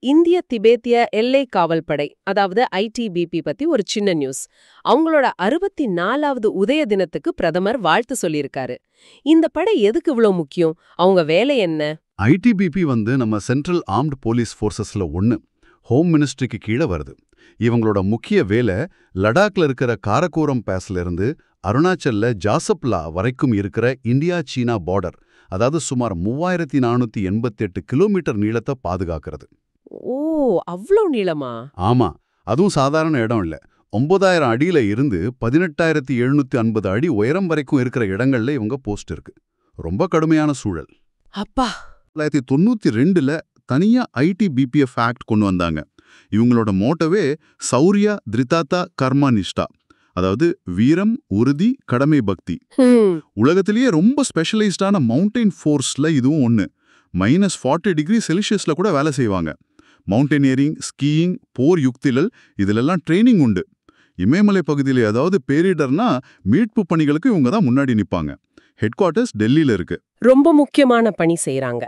இந்திய திபேத்திய எல்லை காவல் படை அதாவது ஐடிபிபி பத்தி ஒரு சின்ன நியூஸ். அவங்களோட 64வது உதய தினத்துக்கு பிரதமர் வாழ்த்து சொல்லியிருக்காரு. இந்த படை எதுக்கு இவ்ளோ முக்கியம்? அவங்க வேலை என்ன? ஐடிபிபி நம்ம சென்ட்ரல் ஆர்ம்டு போலீஸ் ஃபோர்ஸஸ்ல ஒன்னு. ஹோம் மினிஸ்ட்ரிக்கு கீழே வருது. இவங்களோட முக்கிய வேலை லடாக்ல இருக்கிற காரகோரம் பாஸ்ல இருந்து அருணாச்சல்ல ஜாசப்லா வரைக்கும் இருக்கிற இந்தியா சீனா பார்டர், அதாவது சுமார் 3488 கிலோமீட்டர் நீளத்தை பாதுகாக்கிறது. ஓ, அவ்ளோ நீளமா? ஆமா, அதுவும் சாதாரண இடம் இல்ல. 9000 அடியில இருந்து 18,750 அடி உயரம் வரைக்கும் இருக்கிற இடங்கள்ல இவங்க போஸ்ட் இருக்கு. ரொம்ப கடுமையான சூழல். அப்பா! 1992ல தனியா ஐடிபிபிஎஃப் ஆக்ட் கொண்டு வந்தாங்க. இவங்களோட மோட்டோவே சௌரியா திரிதாத்தா கர்மா நிஷ்டா, அதாவது வீரம், உறுதி, கடமை, பக்தி. உலகத்திலேயே ரொம்ப ஸ்பெஷலைஸ்டான மவுண்டைன் ஃபோர்ஸ்ல இதுவும் ஒன்று. -40°C கூட வேலை செய்வாங்க. மவுண்டனியரிங், ஸ்கீயிங், போர் யுக்திகள் இதிலெல்லாம் ட்ரைனிங் உண்டு. இமயமலை பகுதியில் ஏதாவது பேரிடர்னா மீட்பு பணிகளுக்கு இவங்க தான் முன்னாடி நிற்பாங்க. ஹெட் குவார்ட்டர்ஸ் டெல்லியில இருக்கு. ரொம்ப முக்கியமான பணி செய்றாங்க.